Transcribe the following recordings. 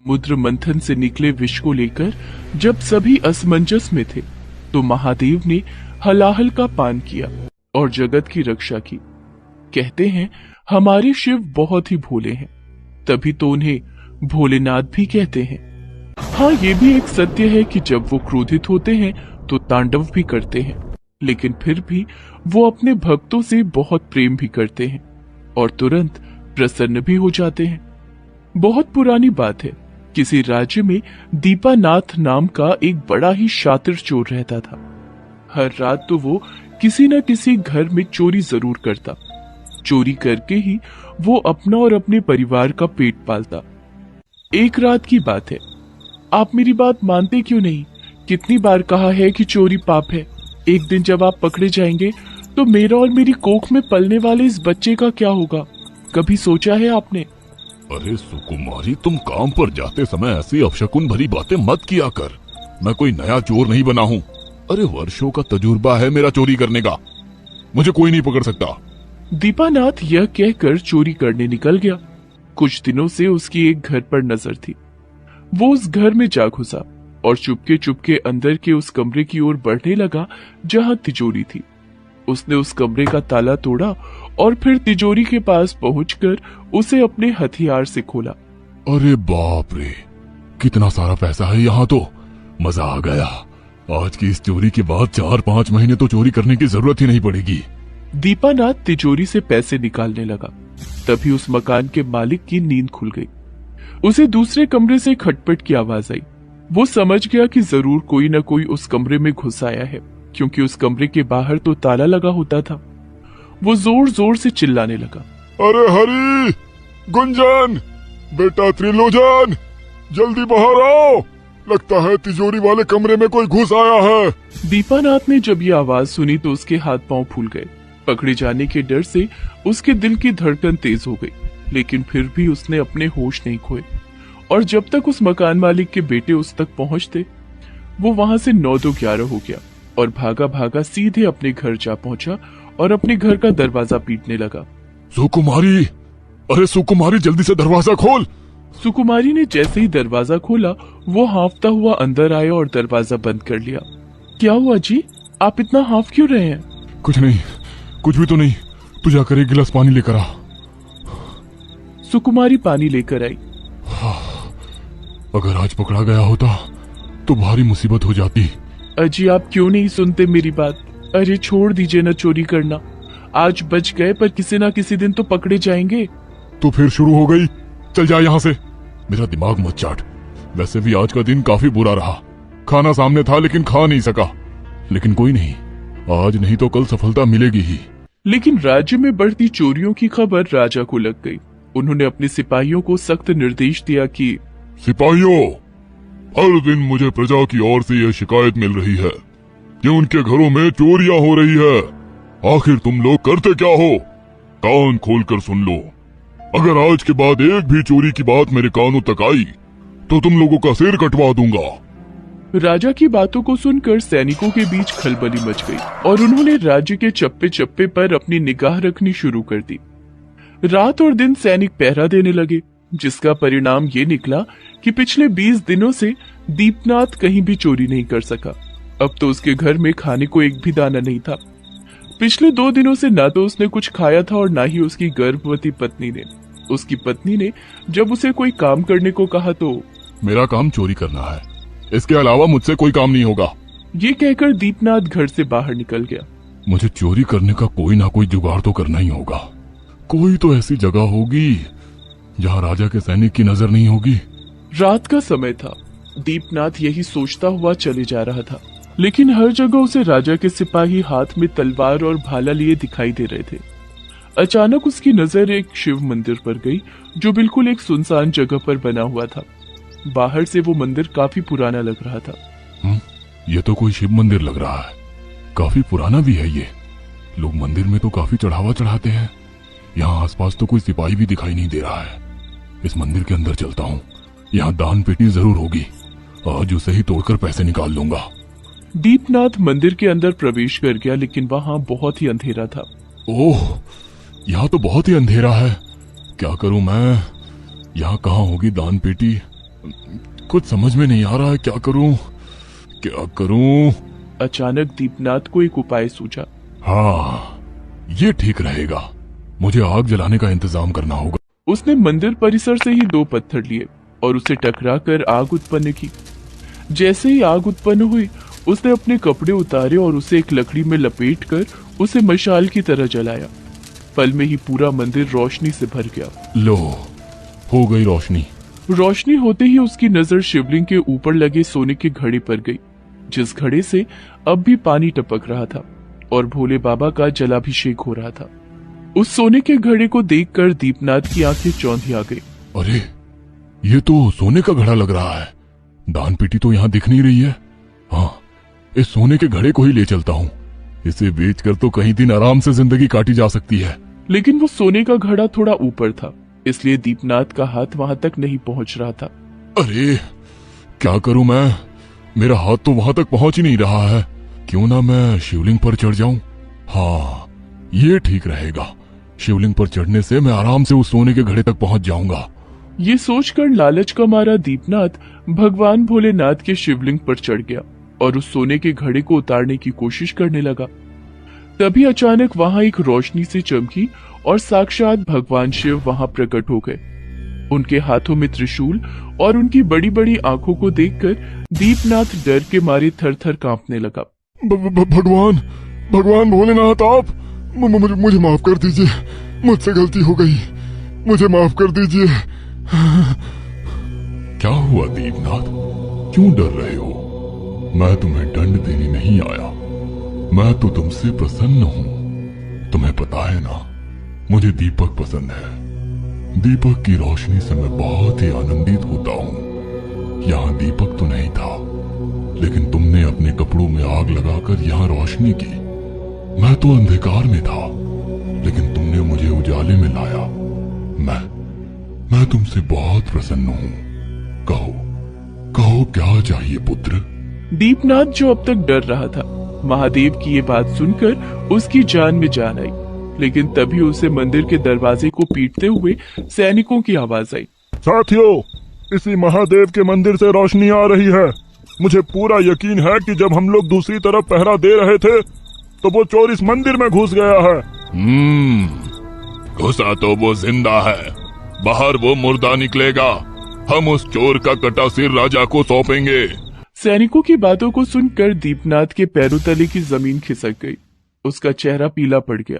समुद्र मंथन से निकले विष को लेकर जब सभी असमंजस में थे तो महादेव ने हलाहल का पान किया और जगत की रक्षा की। कहते हैं हमारे शिव बहुत ही भोले हैं, तभी तो उन्हें भोलेनाथ भी कहते हैं। हाँ, ये भी एक सत्य है कि जब वो क्रोधित होते हैं तो तांडव भी करते हैं, लेकिन फिर भी वो अपने भक्तों से बहुत प्रेम भी करते हैं और तुरंत प्रसन्न भी हो जाते हैं। बहुत पुरानी बात है, किसी राज्य में दीपानाथ नाम का एक बड़ा ही शातिर चोर रहता था। हर रात तो वो किसी न किसी घर में चोरी जरूर करता। चोरी करके ही वो अपना और अपने परिवार का पेट पालता। एक रात की बात है, आप मेरी बात मानते क्यों नहीं? कितनी बार कहा है कि चोरी पाप है। एक दिन जब आप पकड़े जाएंगे तो मेरा और मेरी कोख में पलने वाले इस बच्चे का क्या होगा? कभी सोचा है आपने? अरे सुकुमारी, तुम काम पर जाते समय ऐसी अपशकुन भरी बातें मत किया कर। मैं कोई नया चोर नहीं बना हूँ। अरे वर्षों का तजुर्बा है मेरा चोरी करने का, मुझे कोई नहीं पकड़ सकता। दीपानाथ यह कहकर चोरी करने निकल गया। कुछ दिनों से उसकी एक घर पर नजर थी। वो उस घर में जा घुसा और चुपके चुपके अंदर के उस कमरे की ओर बढ़ने लगा जहां तिजोरी थी। उसने उस कमरे का ताला तोड़ा और फिर तिजोरी के पास पहुंचकर उसे अपने हथियार से खोला। अरे बाप रे, कितना सारा पैसा है यहाँ तो। मजा आ गया। आज की इस चोरी के बाद 4-5 महीने तो चोरी करने की जरूरत ही नहीं पड़ेगी। दीपानाथ तिजोरी से पैसे निकालने लगा। तभी उस मकान के मालिक की नींद खुल गई। उसे दूसरे कमरे से खटपट की आवाज आई। वो समझ गया कि जरूर कोई न कोई उस कमरे में घुस आया है, क्योंकि उस कमरे के बाहर तो ताला लगा होता था। वो जोर जोर से चिल्लाने लगा, अरे हरी, गुंजन, बेटा त्रिलोचन, जल्दी बाहर आओ, लगता है तिजोरी वाले कमरे में कोई घुस आया है। दीपानाथ ने जब ये आवाज सुनी तो उसके हाथ पांव फूल गए। पकड़े जाने के डर से उसके दिल की धड़कन तेज हो गई, लेकिन फिर भी उसने अपने होश नहीं खोए। और जब तक उस मकान मालिक के बेटे उस तक पहुंचते, वो वहां से 9-11 हो गया और भागा भागा सीधे अपने घर जा पहुंचा और अपने घर का दरवाजा पीटने लगा। सुकुमारी, अरे सुकुमारी, जल्दी से दरवाजा खोल। सुकुमारी ने जैसे ही दरवाजा खोला, वो हांफता हुआ अंदर आया और दरवाजा बंद कर लिया। क्या हुआ जी, आप इतना हांफ क्यों रहे हैं? कुछ नहीं, कुछ भी तो नहीं। तू जाकर एक गिलास पानी लेकर आ। सुकुमारी पानी लेकर आई। अगर आज पकड़ा गया होता तो भारी मुसीबत हो जाती। अजी, आप क्यों नहीं सुनते मेरी बात? अरे छोड़ दीजिए ना चोरी करना। आज बच गए, पर किसी ना किसी दिन तो पकड़े जाएंगे। तो फिर शुरू हो गई। चल जा यहाँ से, मेरा दिमाग मत चाट। वैसे भी आज का दिन काफी बुरा रहा। खाना सामने था लेकिन खा नहीं सका। लेकिन कोई नहीं, आज नहीं तो कल सफलता मिलेगी ही। लेकिन राज्य में बढ़ती चोरियों की खबर राजा को लग गई। उन्होंने अपने सिपाहियों को सख्त निर्देश दिया कि सिपाहियों, हर दिन मुझे प्रजा की ओर से यह शिकायत मिल रही है कि उनके घरों में चोरियां हो रही है। आखिर तुम लोग करते क्या हो? कान खोलकर सुन लो। अगर आज के बाद एक भी चोरी की बात मेरे कानों तक आई तो तुम लोगों का सिर कटवा दूंगा। राजा की बातों को सुनकर सैनिकों के बीच खलबली मच गई और उन्होंने राज्य के चप्पे चप्पे पर अपनी निगाह रखनी शुरू कर दी। रात और दिन सैनिक पहरा देने लगे, जिसका परिणाम ये निकला कि पिछले 20 दिनों से दीपनाथ कहीं भी चोरी नहीं कर सका। अब तो उसके घर में खाने को एक भी दाना नहीं था। पिछले 2 दिनों से ना तो उसने कुछ खाया था और ना ही उसकी गर्भवती पत्नी ने। उसकी पत्नी ने जब उसे कोई काम करने को कहा तो मेरा काम चोरी करना है, इसके अलावा मुझसे कोई काम नहीं होगा। ये कहकर दीपनाथ घर से बाहर निकल गया। मुझे चोरी करने का कोई ना कोई जुगाड़ तो करना ही होगा। कोई तो ऐसी जगह होगी जहाँ राजा के सैनिक की नजर नहीं होगी। रात का समय था। दीपनाथ यही सोचता हुआ चले जा रहा था, लेकिन हर जगह उसे राजा के सिपाही हाथ में तलवार और भाला लिए दिखाई दे रहे थे। अचानक उसकी नजर एक शिव मंदिर पर गई, जो बिल्कुल एक सुनसान जगह पर बना हुआ था। बाहर से वो मंदिर काफी पुराना लग रहा था। ये तो कोई शिव मंदिर लग रहा है। काफी पुराना भी है ये। लोग मंदिर में तो काफी चढ़ावा चढ़ाते हैं। यहाँ आसपास तो कोई सिपाही भी दिखाई नहीं दे रहा है। इस मंदिर के अंदर चलता हूँ, यहाँ दान पेटी जरूर होगी। आज उसे ही तोड़कर पैसे निकाल लूंगा। दीपनाथ मंदिर के अंदर प्रवेश कर गया, लेकिन वहाँ बहुत ही अंधेरा था। ओह, यहाँ तो बहुत ही अंधेरा है। क्या करूं मैं? यहाँ कहाँ होगी दान पेटी? कुछ समझ में नहीं आ रहा है, क्या करूं क्या करूं। अचानक दीपनाथ को एक उपाय सूझा। हाँ, ये ठीक रहेगा, मुझे आग जलाने का इंतजाम करना होगा। उसने मंदिर परिसर से ही 2 पत्थर लिए और उसे टकराकर आग उत्पन्न की। जैसे ही आग उत्पन्न हुई, उसने अपने कपड़े उतारे और उसे एक लकड़ी में लपेटकर उसे मशाल की तरह जलाया। पल में ही पूरा मंदिर रोशनी से भर गया। लो, हो गई रोशनी। रोशनी होते ही उसकी नजर शिवलिंग के ऊपर लगे सोने के घड़े पर गई, जिस घड़े से अब भी पानी टपक रहा था और भोले बाबा का जलाभिषेक हो रहा था। उस सोने के घड़े को देखकर दीपनाथ की आंखें चौंधी आ गई। अरे, ये तो सोने का घड़ा लग रहा है। दान पेटी तो यहाँ दिख नहीं रही है। हाँ, इस सोने के घड़े को ही ले चलता हूँ। इसे बेचकर तो कई दिन आराम से जिंदगी काटी जा सकती है। लेकिन वो सोने का घड़ा थोड़ा ऊपर था, इसलिए दीपनाथ का हाथ वहां तक नहीं पहुंच रहा था। अरे, क्या करूं मैं? मेरा हाथ तो वहां तक पहुंच ही नहीं रहा है। क्यों ना मैं शिवलिंग पर चढ़ जाऊं? हाँ, ये ठीक रहेगा। शिवलिंग पर चढ़ने से मैं आराम से उस सोने के घड़े तक पहुंच जाऊंगा। ये सोचकर लालच का मारा दीपनाथ भगवान भोलेनाथ के शिवलिंग पर चढ़ गया और उस सोने के घड़े को उतारने की कोशिश करने लगा। तभी अचानक वहां एक रोशनी सी चमकी और साक्षात भगवान शिव वहां प्रकट हो गए। उनके हाथों में त्रिशूल और उनकी बड़ी बड़ी आंखों को देखकर दीपनाथ डर के मारे थर थर कांपने लगा। भगवान भगवान भोलेनाथ, आप मुझे माफ कर दीजिए। मुझसे गलती हो गई, मुझे माफ कर दीजिए। क्या हुआ दीपनाथ, क्यों डर रहे हो? मैं तुम्हें दंड देने नहीं आया, मैं तो तुमसे प्रसन्न हूँ। तुम्हें पता है ना, मुझे दीपक पसंद है। दीपक की रोशनी से मैं बहुत ही आनंदित होता हूँ। यहाँ दीपक तो नहीं था, लेकिन तुमने अपने कपड़ों में आग लगाकर यहाँ रोशनी की। मैं तो अंधकार में था, लेकिन तुमने मुझे उजाले में लाया। मैं तुमसे बहुत प्रसन्न हूँ। कहो कहो, क्या चाहिए पुत्र? दीपनाथ, जो अब तक डर रहा था, महादेव की ये बात सुनकर उसकी जान में जान आई। लेकिन तभी उसे मंदिर के दरवाजे को पीटते हुए सैनिकों की आवाज आई। साथियों, इसी महादेव के मंदिर से रोशनी आ रही है। मुझे पूरा यकीन है कि जब हम लोग दूसरी तरफ पहरा दे रहे थे तो वो चोर इस मंदिर में घुस गया है। घुसा तो वो जिंदा है, बाहर वो मुर्दा निकलेगा। हम उस चोर का कटा सिर राजा को सौंपेंगे। सैनिकों की बातों को सुनकर दीपनाथ के पैरों तले की जमीन खिसक गई। उसका चेहरा पीला पड़ गया।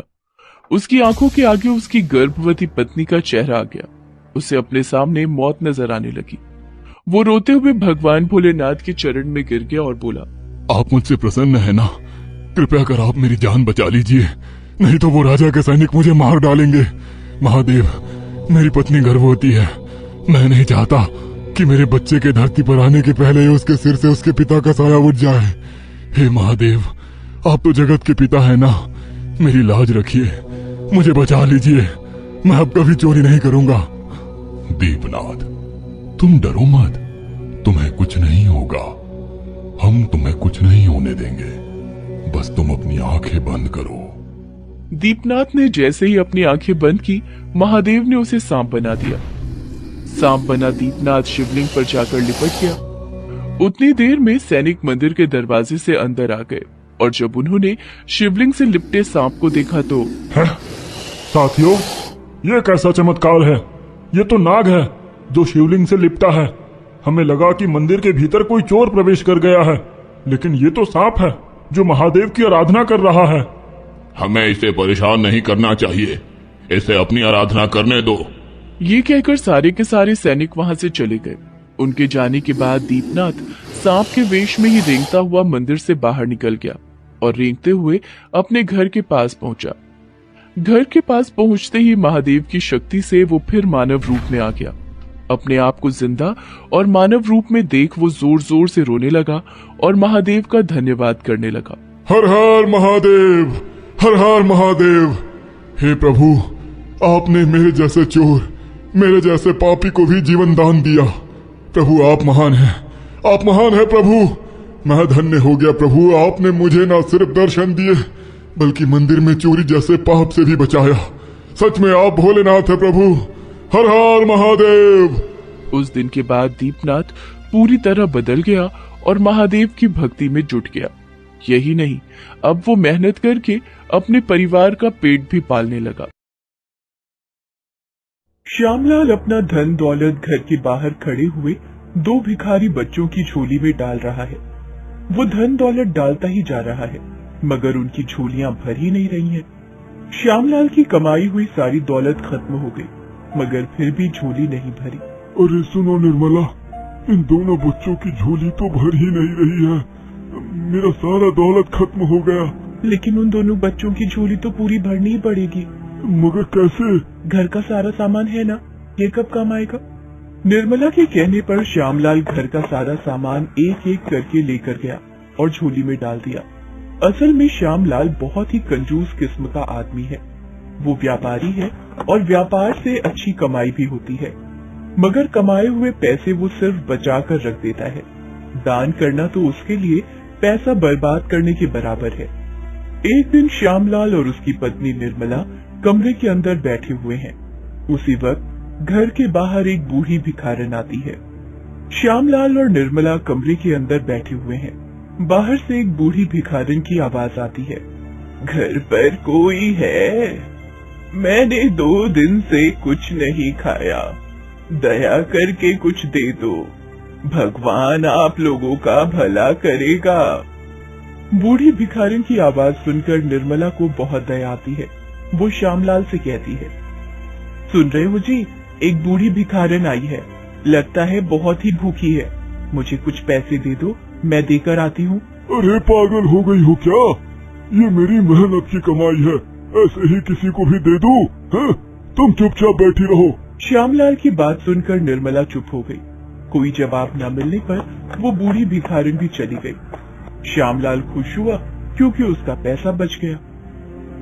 उसकी आंखों के आगे उसकी गर्भवती पत्नी का चेहरा आ गया। उसे अपने सामने मौत नजर आने लगी। वो रोते हुए भगवान भोलेनाथ के चरण में गिर गया और बोला, आप मुझसे प्रसन्न है ना? कृपया कर आप मेरी जान बचा लीजिए, नहीं तो वो राजा के सैनिक मुझे मार डालेंगे। महादेव, मेरी पत्नी गर्भवती है। मैं नहीं चाहता कि मेरे बच्चे के धरती पर आने के पहले ही उसके सिर से उसके पिता का साया उठ जाए। हे महादेव, आप तो जगत के पिता है ना, मेरी लाज रखिए, मुझे बचा लीजिए। मैं अब कभी चोरी नहीं करूंगा। दीपनाथ, तुम डरो मत, तुम्हें कुछ नहीं होगा। हम तुम्हें कुछ नहीं होने देंगे, बस तुम अपनी आंखें बंद करो। दीपनाथ ने जैसे ही अपनी आंखें बंद की, महादेव ने उसे सांप बना दिया। सांप बना दीपनाथ शिवलिंग पर जाकर लिपट गया। उतनी देर में सैनिक मंदिर के दरवाजे से अंदर आ गए और जब उन्होंने शिवलिंग से लिपटे सांप को देखा तो साथियों, ये कैसा चमत्कार है? ये तो नाग है जो शिवलिंग से लिपटा है। हमें लगा कि मंदिर के भीतर कोई चोर प्रवेश कर गया है, लेकिन ये तो सांप है जो महादेव की आराधना कर रहा है। हमें इसे परेशान नहीं करना चाहिए, इसे अपनी आराधना करने दो। ये कहकर सारे के सारे सैनिक वहां से चले गए। उनके जाने के बाद दीपनाथ सांप के वेश में ही रेंगता हुआ मंदिर से बाहर निकल गया और रेंगते हुए अपने घर के पास पहुंचा। घर के पास पहुंचते ही महादेव की शक्ति से वो फिर मानव रूप में आ गया। अपने आप को जिंदा और मानव रूप में देख वो जोर जोर से रोने लगा और महादेव का धन्यवाद करने लगा। हर हर महादेव, हर हर महादेव। हे प्रभु, आपने मेरे जैसे चोर, मेरे जैसे पापी को भी जीवन दान दिया। प्रभु, आप महान हैं, आप महान हैं प्रभु। मैं धन्य हो गया प्रभु, आपने मुझे न सिर्फ दर्शन दिए बल्कि मंदिर में चोरी जैसे पाप से भी बचाया। सच में आप भोलेनाथ है प्रभु। हर हर महादेव। उस दिन के बाद दीपनाथ पूरी तरह बदल गया और महादेव की भक्ति में जुट गया। यही नहीं, अब वो मेहनत करके अपने परिवार का पेट भी पालने लगा। श्यामलाल अपना धन दौलत घर के बाहर खड़े हुए 2 भिखारी बच्चों की झोली में डाल रहा है। वो धन दौलत डालता ही जा रहा है, मगर उनकी झोलियां भर ही नहीं रही हैं। श्यामलाल की कमाई हुई सारी दौलत खत्म हो गई, मगर फिर भी झोली नहीं भरी। अरे सुनो निर्मला, इन दोनों बच्चों की झोली तो भर ही नहीं रही है। मेरा सारा दौलत खत्म हो गया। लेकिन उन दोनों बच्चों की झोली तो पूरी भरनी ही पड़ेगी। मगर कैसे? घर का सारा सामान है ना, ये कब काम आएगा? निर्मला के कहने पर श्यामलाल घर का सारा सामान एक एक करके लेकर गया और झोली में डाल दिया। असल में श्यामलाल बहुत ही कंजूस किस्म का आदमी है। वो व्यापारी है और व्यापार से अच्छी कमाई भी होती है, मगर कमाए हुए पैसे वो सिर्फ बचा कर रख देता है। दान करना तो उसके लिए पैसा बर्बाद करने के बराबर है। एक दिन श्यामलाल और उसकी पत्नी निर्मला कमरे के अंदर बैठे हुए हैं। उसी वक्त घर के बाहर एक बूढ़ी भिखारन आती है। श्यामलाल और निर्मला कमरे के अंदर बैठे हुए हैं। बाहर से एक बूढ़ी भिखारन की आवाज आती है, घर पर कोई है? मैंने 2 दिन से कुछ नहीं खाया, दया करके कुछ दे दो, भगवान आप लोगों का भला करेगा। बूढ़ी भिखारन की आवाज सुनकर निर्मला को बहुत दया आती है। वो श्यामलाल से कहती है, सुन रहे हो जी, एक बूढ़ी भिखारन आई है, लगता है बहुत ही भूखी है, मुझे कुछ पैसे दे दो, मैं देकर आती हूँ। अरे पागल हो गई हो क्या? ये मेरी मेहनत की कमाई है, ऐसे ही किसी को भी दे दूं? हैं? तुम चुपचाप बैठी रहो। श्यामलाल की बात सुनकर निर्मला चुप हो गई। कोई जवाब न मिलने पर वो बूढ़ी भिखारन भी चली गई। श्यामलाल खुश हुआ क्योंकि उसका पैसा बच गया,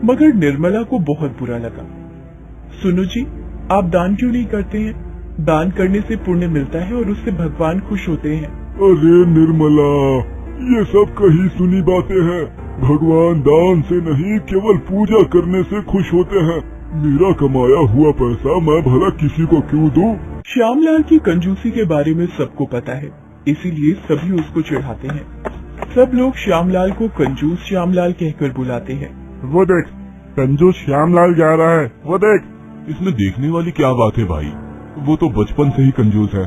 मगर निर्मला को बहुत बुरा लगा। सुनो जी, आप दान क्यों नहीं करते हैं? दान करने से पुण्य मिलता है और उससे भगवान खुश होते हैं। अरे निर्मला, ये सब कही सुनी बातें हैं। भगवान दान से नहीं, केवल पूजा करने से खुश होते हैं। मेरा कमाया हुआ पैसा मैं भला किसी को क्यों दूं? श्यामलाल की कंजूसी के बारे में सबको पता है, इसीलिए सभी उसको चिढ़ाते हैं। सब लोग श्यामलाल को कंजूस श्यामलाल कहकर बुलाते हैं। वो देख, कंजूस श्यामलाल जा रहा है, वो देख। इसमें देखने वाली क्या बात है भाई, वो तो बचपन से ही कंजूस है।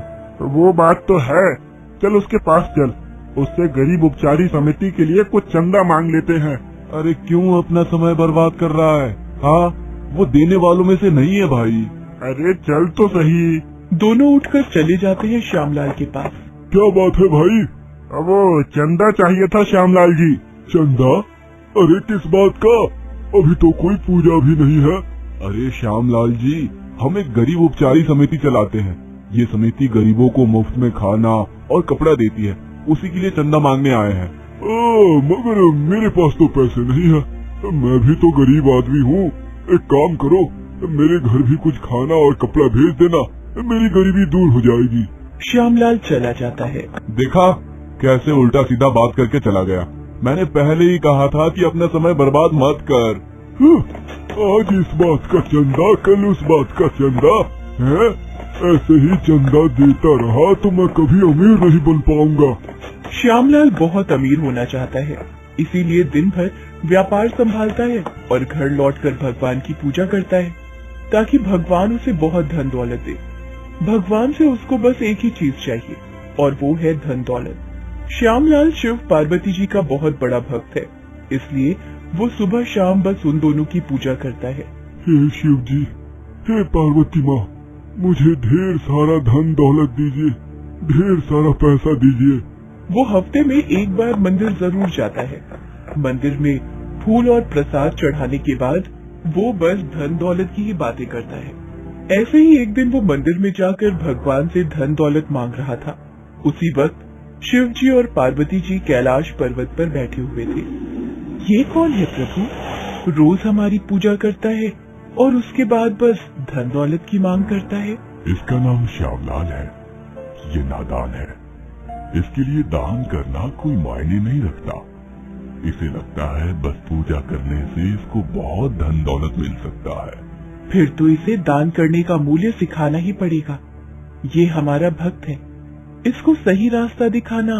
वो बात तो है, चल उसके पास चल, उससे गरीब उपचारी समिति के लिए कुछ चंदा मांग लेते हैं। अरे क्यों अपना समय बर्बाद कर रहा है? हाँ, वो देने वालों में से नहीं है भाई। अरे चल तो सही। दोनों उठकर चले जाते हैं श्यामलाल के पास। क्या बात है भाई? वो चंदा चाहिए था श्यामलाल जी। चंदा? अरे किस बात का? अभी तो कोई पूजा भी नहीं है। अरे श्यामलाल जी, हम एक गरीब उपचारी समिति चलाते हैं। ये समिति गरीबों को मुफ्त में खाना और कपड़ा देती है, उसी के लिए चंदा मांगने आए हैं। मगर मेरे पास तो पैसे नहीं है, मैं भी तो गरीब आदमी हूँ। एक काम करो, मेरे घर भी कुछ खाना और कपड़ा भेज देना, मेरी गरीबी दूर हो जाएगी। श्यामलाल चला जाता है। देखा कैसे उल्टा सीधा बात करके चला गया। मैंने पहले ही कहा था कि अपना समय बर्बाद मत कर। आज इस बात का चंदा, कल उस बात का चंदा है। ऐसे ही चंदा देता रहा तो मैं कभी अमीर नहीं बन पाऊंगा। श्यामलाल बहुत अमीर होना चाहता है, इसीलिए दिन भर व्यापार संभालता है और घर लौटकर भगवान की पूजा करता है, ताकि भगवान उसे बहुत धन दौलत दे। भगवान से उसको बस एक ही चीज चाहिए और वो है धन दौलत। श्यामलाल शिव पार्वती जी का बहुत बड़ा भक्त है, इसलिए वो सुबह शाम बस उन दोनों की पूजा करता है। हे शिव जी, हे पार्वती माँ, मुझे ढेर सारा धन दौलत दीजिए, ढेर सारा पैसा दीजिए। वो हफ्ते में एक बार मंदिर जरूर जाता है। मंदिर में फूल और प्रसाद चढ़ाने के बाद वो बस धन दौलत की ही बातें करता है। ऐसे ही एक दिन वो मंदिर में जाकर भगवान से धन दौलत मांग रहा था। उसी वक्त शिव जी और पार्वती जी कैलाश पर्वत पर बैठे हुए थे। ये कौन है प्रभु, रोज हमारी पूजा करता है और उसके बाद बस धन दौलत की मांग करता है? इसका नाम श्यामलाल है। ये नादान है, इसके लिए दान करना कोई मायने नहीं रखता। इसे लगता है बस पूजा करने से इसको बहुत धन दौलत मिल सकता है। फिर तो इसे दान करने का मूल्य सिखाना ही पड़ेगा। ये हमारा भक्त है, इसको सही रास्ता दिखाना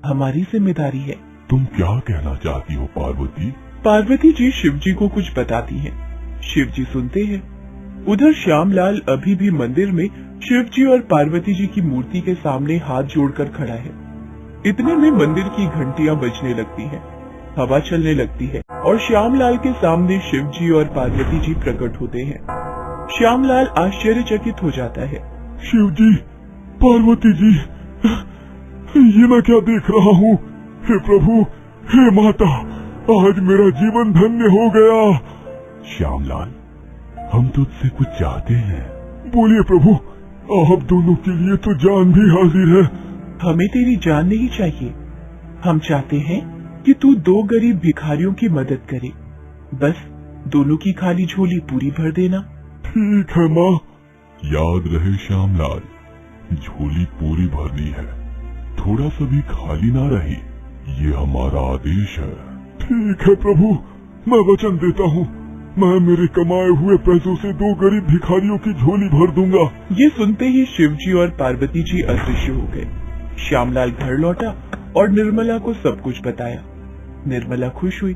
हमारी जिम्मेदारी है। तुम क्या कहना चाहती हो पार्वती? पार्वती जी शिव जी को कुछ बताती हैं। शिव जी सुनते हैं। उधर श्यामलाल अभी भी मंदिर में शिव जी और पार्वती जी की मूर्ति के सामने हाथ जोड़कर खड़ा है। इतने में मंदिर की घंटियां बजने लगती हैं, हवा चलने लगती है और श्यामलाल के सामने शिव जी और पार्वती जी प्रकट होते हैं। श्यामलाल आश्चर्यचकित हो जाता है। शिव जी, पार्वती जी, ये मैं क्या देख रहा हूँ? हे प्रभु, हे माता, आज मेरा जीवन धन्य हो गया। श्यामलाल, हम तुझसे कुछ चाहते हैं। बोलिए प्रभु, आप दोनों के लिए तो जान भी हाजिर है। हमें तेरी जान नहीं चाहिए, हम चाहते हैं कि तू 2 गरीब भिखारियों की मदद करे। बस दोनों की खाली झोली पूरी भर देना। ठीक है माँ। याद रहे श्यामलाल, झोली पूरी भरनी है, थोड़ा सा भी खाली ना रहे, ये हमारा आदेश है। ठीक है प्रभु, मैं वचन देता हूँ, मैं मेरे कमाए हुए पैसों से 2 गरीब भिखारियों की झोली भर दूंगा। ये सुनते ही शिव जी और पार्वती जी अदृश्य हो गए। श्यामलाल घर लौटा और निर्मला को सब कुछ बताया। निर्मला खुश हुई।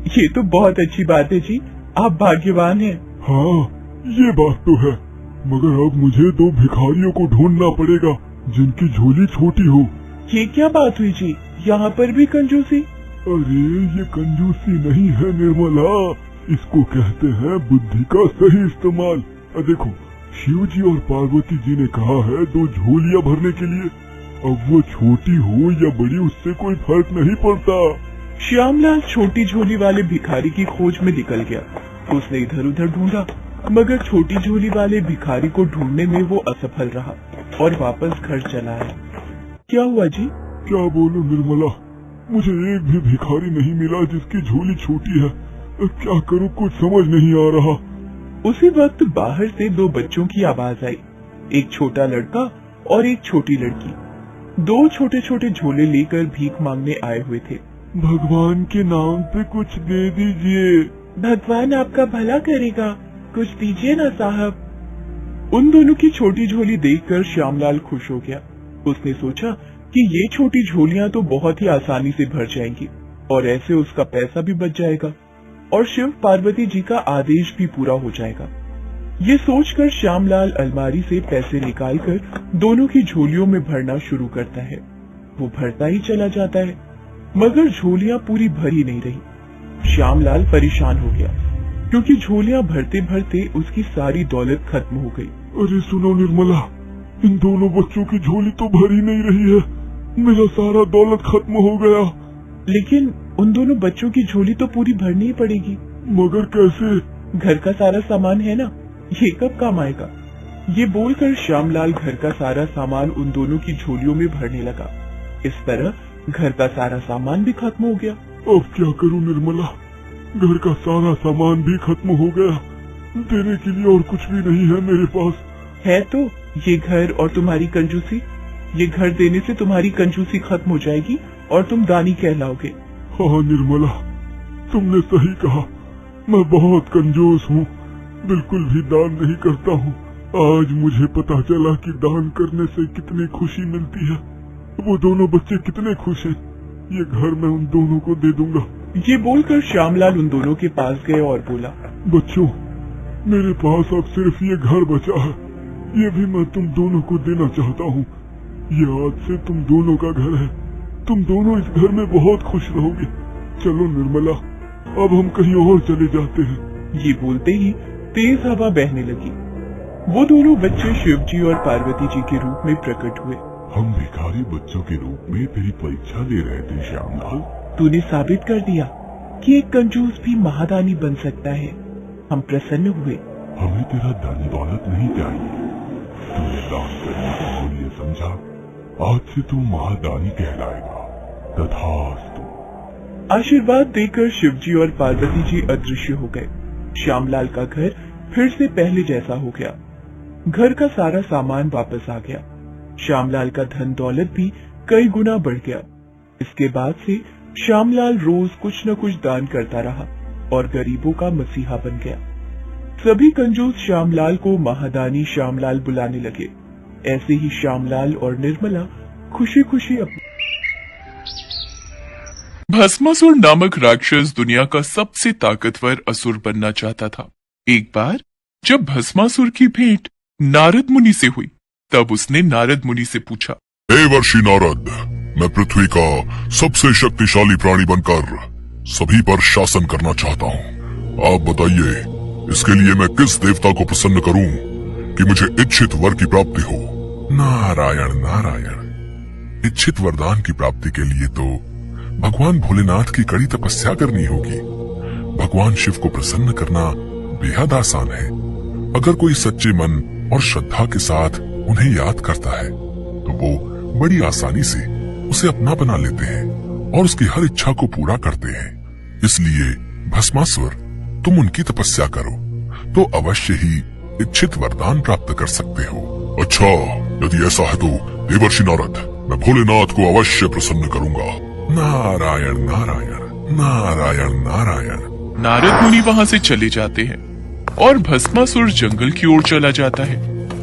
ये तो बहुत अच्छी बात है जी, आप भाग्यवान हैं। हाँ, ये बात तो है, मगर अब मुझे 2 भिखारियों को ढूंढना पड़ेगा जिनकी झोली छोटी हो। ये क्या बात हुई जी, यहाँ पर भी कंजूसी? अरे ये कंजूसी नहीं है निर्मला, इसको कहते हैं बुद्धि का सही इस्तेमाल। देखो, शिव जी और पार्वती जी ने कहा है 2 झोलियाँ भरने के लिए। अब वो छोटी हो या बड़ी उससे कोई फर्क नहीं पड़ता। श्यामलाल छोटी झोली वाले भिखारी की खोज में निकल गया। उसने इधर उधर ढूंढा, मगर छोटी झोली वाले भिखारी को ढूंढने में वो असफल रहा और वापस घर चला आया। क्या हुआ जी? क्या बोलूं निर्मला, मुझे एक भी भिखारी नहीं मिला जिसकी झोली छोटी है। क्या करूं, कुछ समझ नहीं आ रहा। उसी वक्त बाहर से 2 बच्चों की आवाज आई। एक छोटा लड़का और एक छोटी लड़की 2 छोटे छोटे झोले लेकर भीख मांगने आए हुए थे। भगवान के नाम पे कुछ दे दीजिए। भगवान आपका भला करेगा, कुछ दीजिए ना साहब। उन दोनों की छोटी झोली देखकर श्यामलाल खुश हो गया। उसने सोचा कि ये छोटी झोलियां तो बहुत ही आसानी से भर जाएंगी और ऐसे उसका पैसा भी बच जाएगा और शिव पार्वती जी का आदेश भी पूरा हो जाएगा। ये सोचकर श्यामलाल अलमारी से पैसे निकालकर दोनों की झोलियों में भरना शुरू करता है। वो भरता ही चला जाता है, मगर झोलियां पूरी भरी नहीं रही। श्यामलाल परेशान हो गया क्योंकि झोलियां भरते भरते उसकी सारी दौलत खत्म हो गई। अरे सुनो निर्मला, इन दोनों बच्चों की झोली तो भरी नहीं रही है, मेरा सारा दौलत खत्म हो गया। लेकिन उन दोनों बच्चों की झोली तो पूरी भरनी ही पड़ेगी। मगर कैसे? घर का सारा सामान है ना, ये कब काम आएगा? ये बोलकर श्यामलाल घर का सारा सामान उन दोनों की झोलियों में भरने लगा। इस तरह घर का सारा सामान भी खत्म हो गया। अब क्या करूं निर्मला, घर का सारा सामान भी खत्म हो गया, देने के लिए और कुछ भी नहीं है मेरे पास। है तो ये घर और तुम्हारी कंजूसी। ये घर देने से तुम्हारी कंजूसी खत्म हो जाएगी और तुम दानी कहलाओगे। हाँ निर्मला, तुमने सही कहा, मैं बहुत कंजूस हूँ, बिल्कुल भी दान नहीं करता हूँ। आज मुझे पता चला कि दान करने से कितनी खुशी मिलती है। वो दोनों बच्चे कितने खुश हैं। ये घर मैं उन दोनों को दे दूंगा। ये बोलकर श्यामलाल उन दोनों के पास गए और बोला, बच्चों, मेरे पास अब सिर्फ ये घर बचा है, ये भी मैं तुम दोनों को देना चाहता हूँ। ये आज से तुम दोनों का घर है, तुम दोनों इस घर में बहुत खुश रहोगे। चलो निर्मला, अब हम कहीं और चले जाते हैं। ये बोलते ही तेज हवा बहने लगी। वो दोनों बच्चे शिव जी और पार्वती जी के रूप में प्रकट हुए। हम भिखारी बच्चों के रूप में तेरी परीक्षा ले रहे थे श्यामलाल। तूने साबित कर दिया कि एक कंजूस भी महादानी बन सकता है। हम प्रसन्न हुए। हमें तेरा धन दौलत नहीं चाहिए, तूने दान करने का मूल्य समझा, आज से तू महादानी कहलाएगा। तथास्तु। आशीर्वाद देकर शिव जी और पार्वती जी अदृश्य हो गए। श्यामलाल का घर फिर से पहले जैसा हो गया। घर का सारा सामान वापस आ गया। श्यामलाल का धन दौलत भी कई गुना बढ़ गया। इसके बाद से श्यामलाल रोज कुछ न कुछ दान करता रहा और गरीबों का मसीहा बन गया। सभी कंजूस श्यामलाल को महादानी श्यामलाल बुलाने लगे। ऐसे ही श्यामलाल और निर्मला खुशी खुशी भस्मासुर नामक राक्षस दुनिया का सबसे ताकतवर असुर बनना चाहता था। एक बार जब भस्मासुर की भेंट नारद मुनि से हुई, तब उसने नारद मुनि से पूछा, देवर्षि नारद, मैं पृथ्वी का सबसे शक्तिशाली प्राणी बनकर सभी पर शासन करना चाहता हूँ। आप बताइए, इसके लिए मैं किस देवता को प्रसन्न करूं कि मुझे इच्छित वर की प्राप्ति हो? नारायण नारायण, इच्छित वरदान की प्राप्ति के लिए तो भगवान भोलेनाथ की कड़ी तपस्या करनी होगी। भगवान शिव को प्रसन्न करना बेहद आसान है। अगर कोई सच्चे मन और श्रद्धा के साथ उन्हें याद करता है तो वो बड़ी आसानी से उसे अपना बना लेते हैं और उसकी हर इच्छा को पूरा करते हैं। इसलिए भस्मासुर, तुम उनकी तपस्या करो तो अवश्य ही इच्छित वरदान प्राप्त कर सकते हो। अच्छा, यदि ऐसा है तो देवर्षि नारद, मैं भोलेनाथ को अवश्य प्रसन्न करूंगा। नारायण नारायण नारायण नारायण। नारद मुनि वहां से चले जाते हैं और भस्मासुर जंगल की ओर चला जाता है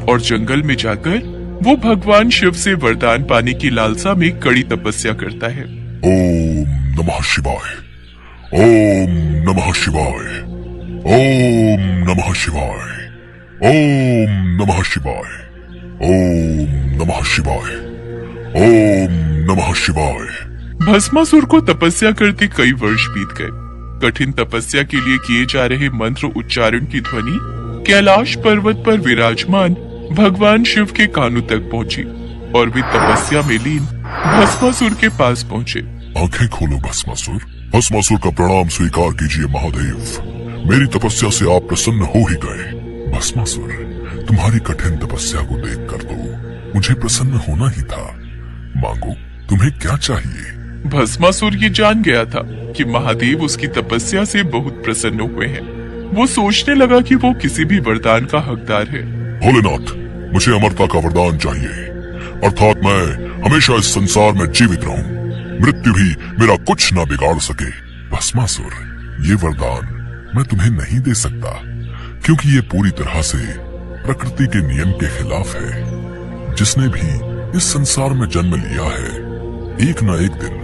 और जंगल में जाकर वो भगवान शिव से वरदान पाने की लालसा में कड़ी तपस्या करता है। ओम नमः शिवाय, ओम नमः शिवाय, ओम नमः शिवाय, ओम नमः शिवाय, ओम नमः शिवाय, ओम नमः शिवाय। भस्मासुर को तपस्या करते कई वर्ष बीत गए। कठिन तपस्या के लिए किए जा रहे मंत्र उच्चारण की ध्वनि कैलाश पर्वत पर विराजमान भगवान शिव के कानों तक पहुंची और वे तपस्या में लीन भस्मासुर के पास पहुंचे। आंखें खोलो भस्मासुर। भस्मासुर का प्रणाम स्वीकार कीजिए महादेव। मेरी तपस्या से आप प्रसन्न हो ही गए। भस्मासुर, तुम्हारी कठिन तपस्या को देखकर तो मुझे प्रसन्न होना ही था। मांगो, तुम्हें क्या चाहिए? भस्मासुर ये जान गया था कि महादेव उसकी तपस्या से बहुत प्रसन्न हुए हैं। वो सोचने लगा कि वो किसी भी वरदान का हकदार है। भोलेनाथ, मुझे अमरता का वरदान चाहिए, अर्थात मैं हमेशा इस संसार में जीवित रहूं, मृत्यु भी मेरा कुछ ना बिगाड़ सके। भस्मासुर, ये वरदान मैं तुम्हें नहीं दे सकता, क्योंकि ये पूरी तरह से प्रकृति के नियम के खिलाफ है। जिसने भी इस संसार में जन्म लिया है, एक न एक दिन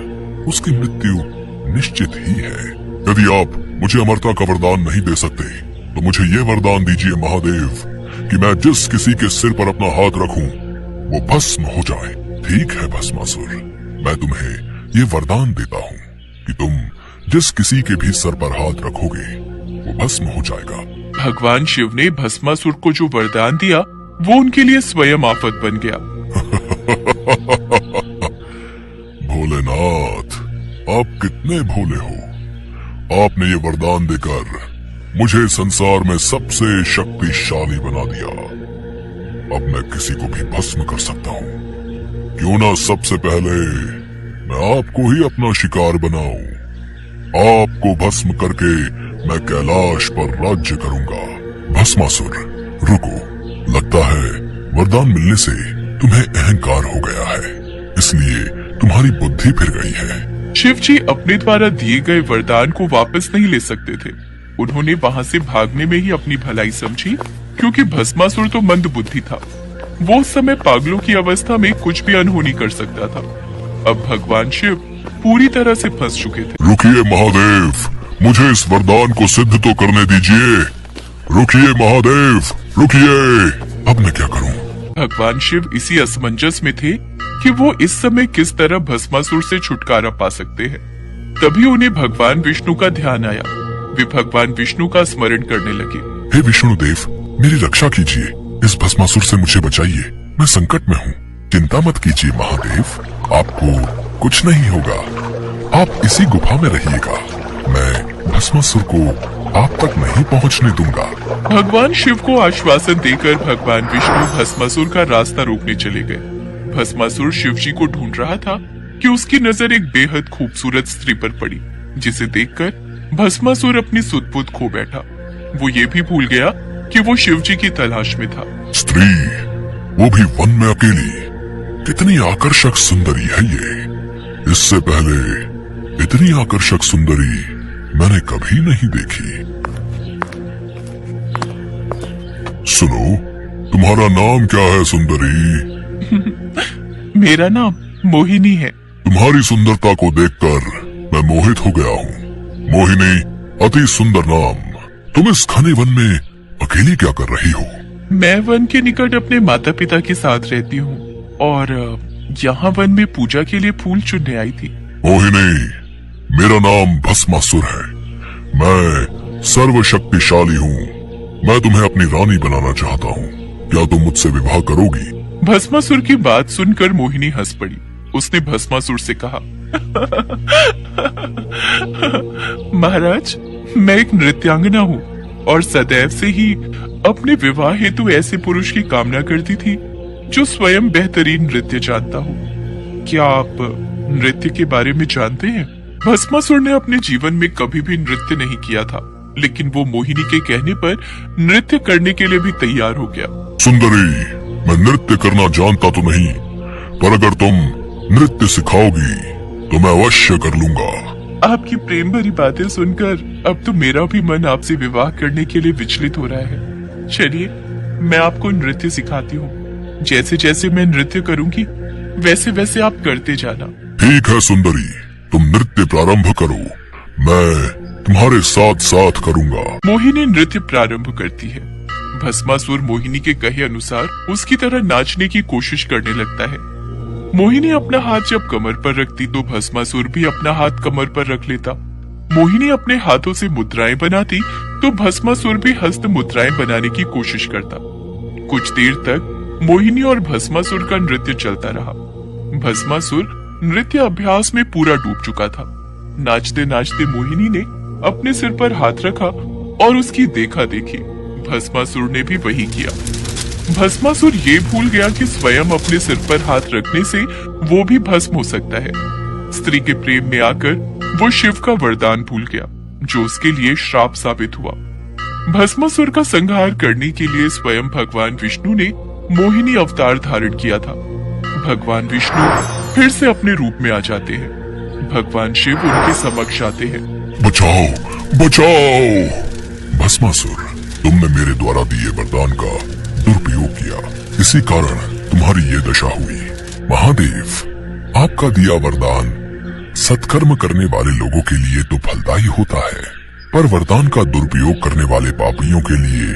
उसकी मृत्यु निश्चित ही है। यदि आप मुझे अमरता का वरदान नहीं दे सकते तो मुझे ये वरदान दीजिए महादेव कि मैं जिस किसी के सिर पर अपना हाथ रखूं वो भस्म हो जाए। ठीक है भस्मासुर, मैं तुम्हें ये वरदान देता हूँ कि तुम जिस किसी के भी सर पर हाथ रखोगे वो भस्म हो जाएगा। भगवान शिव ने भस्मासुर को जो वरदान दिया वो उनके लिए स्वयं आफत बन गया। भोलेनाथ, आप कितने भोले हो। आपने ये वरदान देकर मुझे संसार में सबसे शक्तिशाली बना दिया। अब मैं किसी को भी भस्म कर सकता हूँ। क्यों ना सबसे पहले मैं आपको ही अपना शिकार बनाऊं। आपको भस्म करके मैं कैलाश पर राज्य करूंगा। भस्मासुर, रुको, लगता है वरदान मिलने से तुम्हें अहंकार हो गया है, इसलिए तुम्हारी बुद्धि फिर गई है। शिव जी अपने द्वारा दिए गए वरदान को वापस नहीं ले सकते थे। उन्होंने वहां से भागने में ही अपनी भलाई समझी, क्योंकि भस्मासुर तो मंद बुद्धि था। वो उस समय पागलों की अवस्था में कुछ भी अनहोनी कर सकता था। अब भगवान शिव पूरी तरह से फंस चुके थे। रुकिए महादेव, मुझे इस वरदान को सिद्ध तो करने दीजिए। रुकिए महादेव, रुकिए। अब मैं क्या करूं? भगवान शिव इसी असमंजस में थे कि वो इस समय किस तरह भस्मासुर से छुटकारा पा सकते हैं। तभी उन्हें भगवान विष्णु का ध्यान आया। वे भगवान विष्णु का स्मरण करने लगे। हे विष्णुदेव, मेरी रक्षा कीजिए। इस भस्मासुर से मुझे बचाइए। मैं संकट में हूँ। चिंता मत कीजिए महादेव, आपको कुछ नहीं होगा। आप इसी गुफा में रहिएगा। मैं भस्मासुर को आप तक नहीं पहुंचने दूंगा। भगवान शिव को आश्वासन देकर भगवान विष्णु भस्मासुर का रास्ता रोकने चले गए। भस्मासुर शिव जी को ढूंढ रहा था कि उसकी नजर एक बेहद खूबसूरत स्त्री पर पड़ी, जिसे देखकर भस्मासुर अपनी सुध-बुध खो बैठा। वो ये भी भूल गया कि वो शिव जी की तलाश में था। स्त्री, वो भी वन में अकेली, कितनी आकर्षक सुंदरी है ये। इससे पहले इतनी आकर्षक सुंदरी मैंने कभी नहीं देखी। सुनो, तुम्हारा नाम क्या है सुंदरी? मेरा नाम मोहिनी है। तुम्हारी सुंदरता को देखकर मैं मोहित हो गया हूँ। मोहिनी, अति सुंदर नाम। तुम इस घने वन में अकेली क्या कर रही हो? मैं वन के निकट अपने माता पिता के साथ रहती हूँ और यहाँ वन में पूजा के लिए फूल चुनने आई थी। मोहिनी, मेरा नाम भस्मासुर है। मैं सर्वशक्तिशाली हूँ। मैं तुम्हें अपनी रानी बनाना चाहता हूँ। क्या तुम मुझसे विवाह करोगी? भस्मासुर की बात सुनकर मोहिनी हंस पड़ी। उसने भस्मासुर से कहा, महाराज, मैं एक नृत्यांगना हूँ और सदैव से ही अपने विवाह हेतु ऐसे पुरुष की कामना करती थी जो स्वयं बेहतरीन नृत्य जानता हो। क्या आप नृत्य के बारे में जानते हैं? भस्मासुर ने अपने जीवन में कभी भी नृत्य नहीं किया था, लेकिन वो मोहिनी के कहने पर नृत्य करने के लिए भी तैयार हो गया। सुंदरी, मैं नृत्य करना जानता तो नहीं, पर अगर तुम नृत्य सिखाओगी तो मैं अवश्य कर लूंगा। आपकी प्रेम भरी बातें सुनकर अब तो मेरा भी मन आपसे विवाह करने के लिए विचलित हो रहा है। चलिए, मैं आपको नृत्य सिखाती हूँ। जैसे जैसे मैं नृत्य करूंगी वैसे वैसे आप करते जाना। ठीक है सुंदरी, तुम नृत्य प्रारंभ करो, मैं तुम्हारे साथ साथ करूंगा। मोहिनी नृत्य प्रारंभ करती है। भस्मासुर मोहिनी के कहे अनुसार उसकी तरह नाचने की कोशिश करने लगता है। मोहिनी अपना हाथ जब कमर पर रखती तो भस्मासुर भी अपना हाथ कमर पर रख लेता। मोहिनी अपने हाथों से मुद्राएं बनाती तो भस्मासुर भी हस्त मुद्राएं बनाने की कोशिश करता। कुछ देर तक मोहिनी और भस्मासुर का नृत्य चलता रहा। भस्मासुर नृत्य अभ्यास में पूरा डूब चुका था। नाचते नाचते मोहिनी ने अपने सिर पर हाथ रखा और उसकी देखा देखी भस्मासुर ने भी वही किया। भस्मासुर ये भूल गया कि स्वयं अपने सिर पर हाथ रखने से वो भी भस्म हो सकता है। स्त्री के प्रेम में आकर वो शिव का वरदान भूल गया, जो उसके लिए श्राप साबित हुआ। भस्मासुर का संहार करने के लिए स्वयं भगवान विष्णु ने मोहिनी अवतार धारण किया था। भगवान विष्णु फिर से अपने रूप में आ जाते हैं। भगवान शिव उनके समक्ष आते हैं। बचाओ, बचाओ! भस्मासुर, तुमने मेरे द्वारा दिए वरदान का दुरुपयोग किया, इसी कारण तुम्हारी ये दशा हुई। महादेव, आपका दिया वरदान सत्कर्म करने वाले लोगों के लिए तो फलदायी होता है, पर वरदान का दुरुपयोग करने वाले पापियों के लिए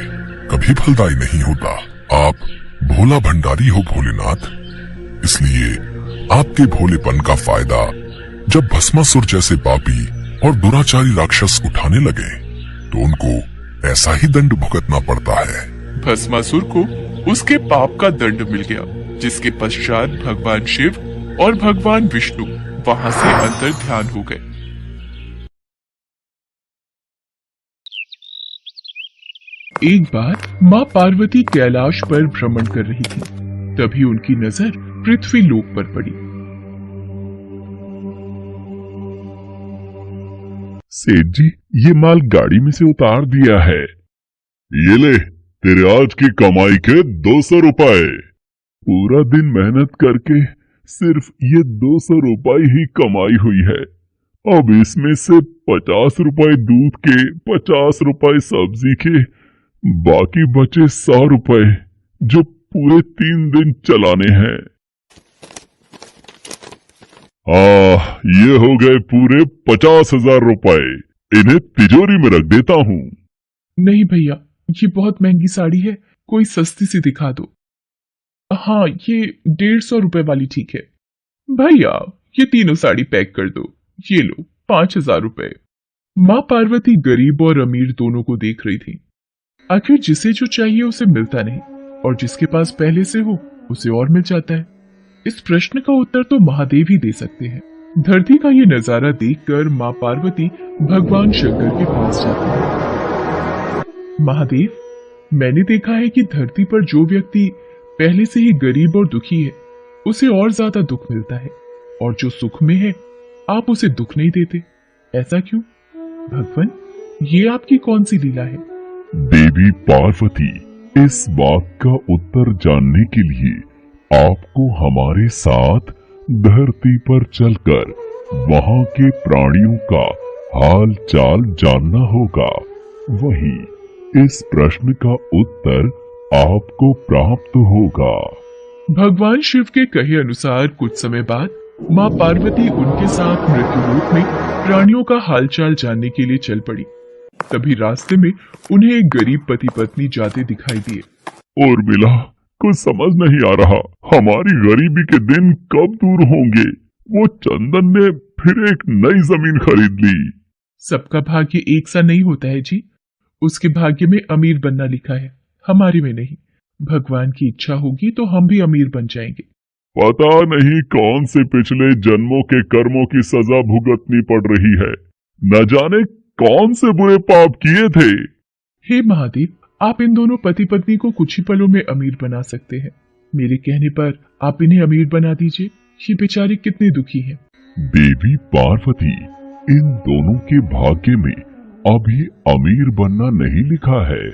कभी फलदायी नहीं होता। आप भोला भंडारी हो भोलेनाथ, इसलिए आपके भोलेपन का फायदा जब भस्मासुर जैसे पापी और दुराचारी राक्षस उठाने लगे तो उनको ऐसा ही दंड भुगतना पड़ता है। भस्मासुर को उसके पाप का दंड मिल गया, जिसके पश्चात भगवान शिव और भगवान विष्णु वहां से अंतर ध्यान हो गए। एक बार माँ पार्वती कैलाश पर भ्रमण कर रही थी। तभी उनकी नजर पृथ्वी लोक पर पड़ी। सेठ जी, ये माल गाड़ी में से उतार दिया है। ये ले, तेरे आज की कमाई के 200 रुपए। पूरा दिन मेहनत करके सिर्फ ये 200 रुपए ही कमाई हुई है। अब इसमें से 50 रुपए दूध के, 50 रुपए सब्जी के, बाकी बचे 100 रुपए जो पूरे 3 दिन चलाने हैं। ये हो गए पूरे 50,000 रुपए। इन्हें तिजोरी में रख देता हूँ। नहीं भैया, ये बहुत महंगी साड़ी है, कोई सस्ती सी दिखा दो। हाँ, ये 150 रुपए वाली ठीक है। भैया, ये तीनों साड़ी पैक कर दो। ये लो 5000 रुपए। माँ पार्वती गरीब और अमीर दोनों को देख रही थी। आखिर जिसे जो चाहिए उसे मिलता नहीं, और जिसके पास पहले से हो उसे और मिल जाता है। इस प्रश्न का उत्तर तो महादेव ही दे सकते हैं। धरती का ये नजारा देखकर माँ पार्वती भगवान शंकर के पास जाती है। महादेव, मैंने देखा है कि धरती पर जो व्यक्ति पहले से ही गरीब और दुखी है उसे और ज्यादा दुख मिलता है, और जो सुख में है आप उसे दुख नहीं देते। ऐसा क्यों? भगवान, ये आपकी कौन सी लीला है? देवी पार्वती, इस बात का उत्तर जानने के लिए आपको हमारे साथ धरती पर चलकर वहां के प्राणियों का हाल चाल जानना होगा। वहीं इस प्रश्न का उत्तर आपको प्राप्त होगा। भगवान शिव के कहे अनुसार कुछ समय बाद माँ पार्वती उनके साथ मृत्युलोक में प्राणियों का हालचाल जानने के लिए चल पड़ी। तभी रास्ते में उन्हें एक गरीब पति पत्नी जाते दिखाई दिए। उर्मिला, कुछ समझ नहीं आ रहा, हमारी गरीबी के दिन कब दूर होंगे। वो चंदन ने फिर एक नई जमीन खरीद ली। सबका भाग्य एक सा नहीं होता है जी। उसके भाग्य में अमीर बनना लिखा है, हमारे में नहीं। भगवान की इच्छा होगी तो हम भी अमीर बन जाएंगे। पता नहीं कौन से पिछले जन्मों के कर्मों की सजा भुगतनी पड़ रही है। न जाने कौन से बुरे पाप किए थे। हे महादेव, आप इन दोनों पति पत्नी को कुछ ही पलों में अमीर बना सकते हैं। मेरे कहने पर आप इन्हें अमीर बना दीजिए। ये बेचारे कितने दुखी हैं। देवी पार्वती, इन दोनों के भाग्य में अभी अमीर बनना नहीं लिखा है।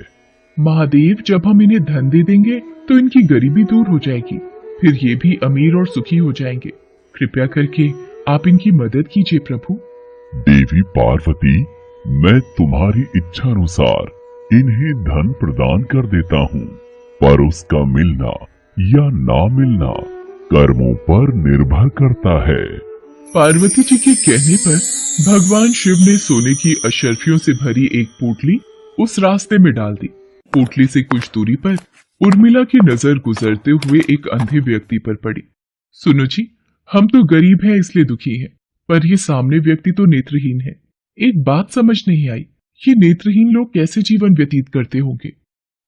महादेव, जब हम इन्हें धन दे देंगे तो इनकी गरीबी दूर हो जाएगी, फिर ये भी अमीर और सुखी हो जाएंगे। कृपया करके आप इनकी मदद कीजिए प्रभु। देवी पार्वती, मैं तुम्हारी इच्छा अनुसार इन्हें धन प्रदान कर देता हूँ, पर उसका मिलना या ना मिलना कर्मों पर निर्भर करता है। पार्वती जी के कहने पर भगवान शिव ने सोने की अशर्फियों से भरी एक पोटली उस रास्ते में डाल दी। पोटली से कुछ दूरी पर उर्मिला की नजर गुजरते हुए एक अंधे व्यक्ति पर पड़ी। सुनो जी, हम तो गरीब हैं इसलिए दुखी हैं, पर ये सामने व्यक्ति तो नेत्रहीन है। एक बात समझ नहीं आई, ये नेत्रहीन लोग कैसे जीवन व्यतीत करते होंगे।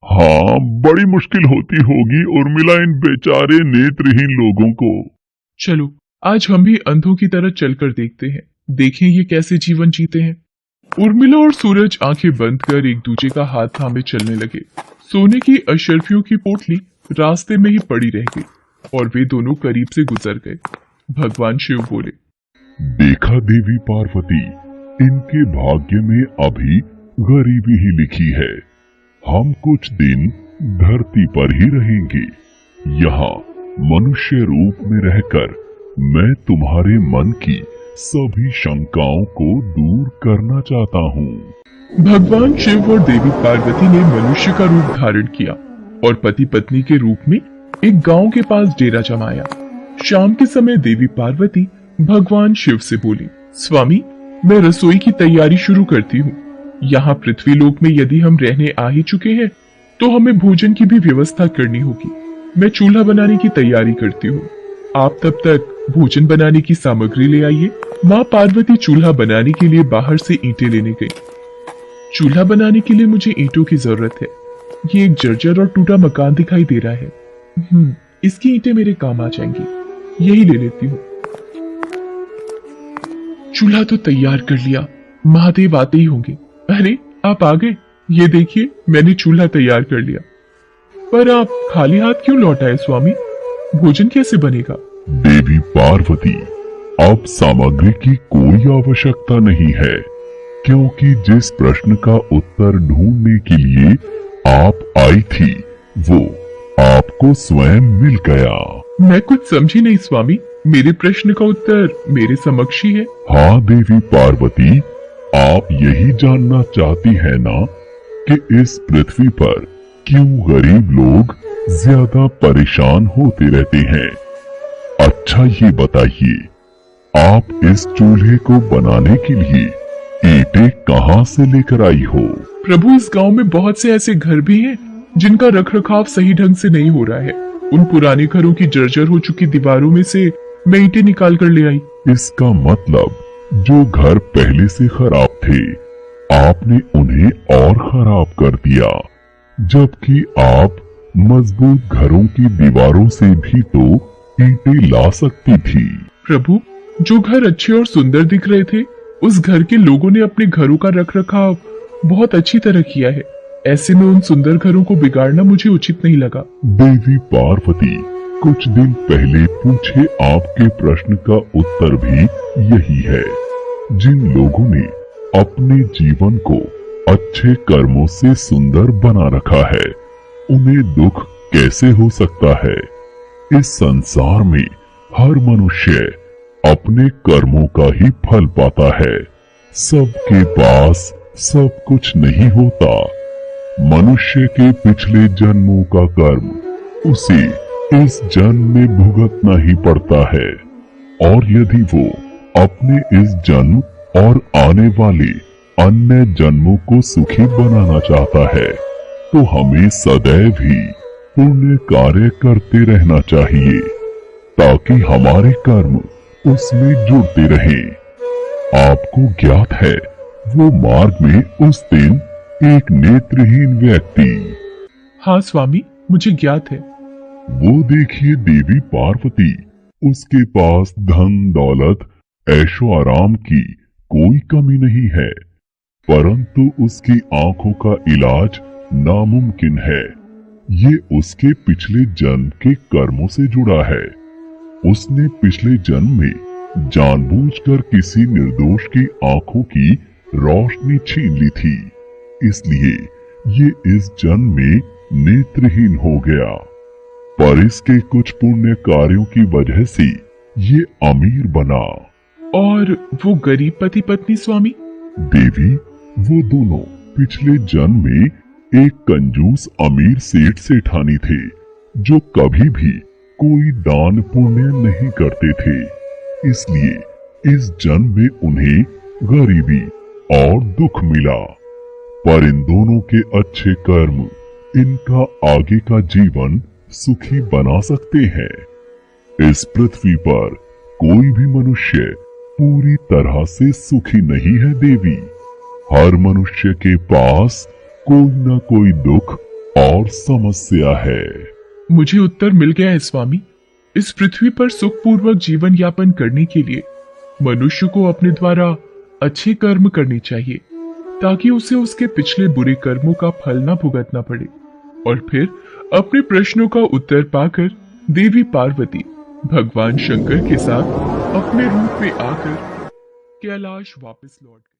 हाँ, बड़ी मुश्किल होती होगी उर्मिला इन बेचारे नेत्रहीन लोगों को। चलो आज हम भी अंधों की तरह चलकर देखते हैं, देखें ये कैसे जीवन जीते हैं। उर्मिला और सूरज आंखें बंद कर एक दूसरे का हाथ थामे चलने लगे। सोने की अशर्फियों की पोटली रास्ते में ही पड़ी रह गई और वे दोनों करीब से गुजर गए। भगवान शिव बोले, देखा देवी पार्वती, इनके भाग्य में अभी गरीबी ही लिखी है। हम कुछ दिन धरती पर ही रहेंगे। यहाँ मनुष्य रूप में रहकर मैं तुम्हारे मन की सभी शंकाओं को दूर करना चाहता हूँ। भगवान शिव और देवी पार्वती ने मनुष्य का रूप धारण किया और पति पत्नी के रूप में एक गांव के पास डेरा जमाया। शाम के समय देवी पार्वती भगवान शिव से बोली, स्वामी, मैं रसोई की तैयारी शुरू करती हूँ। यहाँ पृथ्वीलोक में यदि हम रहने आ ही चुके हैं तो हमें भोजन की भी व्यवस्था करनी होगी। मैं चूल्हा बनाने की तैयारी करती हूँ, आप तब तक भोजन बनाने की सामग्री ले आइए। माँ पार्वती चूल्हा बनाने के लिए बाहर से ईंटें लेने गई। चूल्हा बनाने के लिए मुझे ईंटों की जरूरत है। ये एक जर्जर और टूटा मकान दिखाई दे रहा है। इसकी ईंटें मेरे काम आ जाएंगी, यही ले लेती हूँ। चूल्हा तो तैयार कर लिया, महादेव आते ही होंगे। अरे आप आ गए, ये देखिए मैंने चूल्हा तैयार कर लिया। पर आप खाली हाथ क्यों लौट आए स्वामी? भोजन कैसे बनेगा? देवी पार्वती, अब सामग्री की कोई आवश्यकता नहीं है, क्योंकि जिस प्रश्न का उत्तर ढूंढने के लिए आप आई थी वो आपको स्वयं मिल गया। मैं कुछ समझी नहीं स्वामी, मेरे प्रश्न का उत्तर मेरे समक्ष ही है। हाँ देवी पार्वती, आप यही जानना चाहती है ना कि इस पृथ्वी पर क्यों गरीब लोग ज्यादा परेशान होते रहते हैं। अच्छा ये बताइए, आप इस चूल्हे को बनाने के लिए ईंटें कहाँ से लेकर आई हो? प्रभु, इस गांव में बहुत से ऐसे घर भी हैं जिनका रखरखाव सही ढंग से नहीं हो रहा है। उन पुराने घरों की जर्जर हो चुकी दीवारों में से मैं ईंटें निकाल कर ले आई। इसका मतलब जो घर पहले से खराब थे आपने उन्हें और खराब कर दिया, जबकि आप मजबूत घरों की दीवारों से भी तो ईंटें ला सकती थी। प्रभु, जो घर अच्छे और सुंदर दिख रहे थे उस घर के लोगों ने अपने घरों का रखरखाव बहुत अच्छी तरह किया है। ऐसे में उन सुंदर घरों को बिगाड़ना मुझे उचित नहीं लगा। देवी पार्वती, कुछ दिन पहले पूछे आपके प्रश्न का उत्तर भी यही है। जिन लोगों ने अपने जीवन को अच्छे कर्मों से सुंदर बना रखा है उन्हें दुख कैसे हो सकता है? इस संसार में हर मनुष्य अपने कर्मों का ही फल पाता है। सबके पास सब कुछ नहीं होता। मनुष्य के पिछले जन्मों का कर्म उसे इस जन्म में भुगतना ही पड़ता है, और यदि वो अपने इस जन्म और आने वाले अन्य जन्मों को सुखी बनाना चाहता है तो हमें सदैव ही पुण्य कार्य करते रहना चाहिए ताकि हमारे कर्म उसमें जुड़ते रहें। आपको ज्ञात है वो मार्ग में उस दिन एक नेत्रहीन व्यक्ति, हाँ स्वामी, मुझे ज्ञात है। वो देखिए देवी पार्वती, उसके पास धन दौलत ऐशो आराम की कोई कमी नहीं है, परंतु उसकी आंखों का इलाज नामुमकिन है। ये उसके पिछले जन्म के कर्मों से जुड़ा है। उसने पिछले जन्म में जानबूझकर किसी निर्दोष की आंखों की रोशनी छीन ली थी, इसलिए ये इस जन्म में नेत्रहीन हो गया। पर इसके कुछ पुण्य कार्यों की वजह से ये अमीर बना। और वो गरीब पति पत्नी स्वामी? देवी, वो दोनों पिछले जन्म में एक कंजूस अमीर सेठ सेठानी थे जो कभी भी कोई दान पुण्य नहीं करते थे, इसलिए इस जन्म में उन्हें गरीबी और दुख मिला। पर इन दोनों के अच्छे कर्म इनका आगे का जीवन सुखी बना सकते हैं। इस पृथ्वी पर कोई भी मनुष्य पूरी तरह से सुखी नहीं है देवी। हर मनुष्य के पास कोई न कोई दुख और समस्या है। मुझे उत्तर मिल गया है स्वामी। इस पृथ्वी पर सुखपूर्वक जीवन यापन करने के लिए मनुष्य को अपने द्वारा अच्छे कर्म करने चाहिए ताकि उसे उसके पिछले बुरे कर्मों का फल न भुगतना पड़े, और फिर अपने प्रश्नों का उत्तर पाकर देवी पार्वती भगवान शंकर के साथ अपने रूप में आकर कैलाश वापस लौट गई।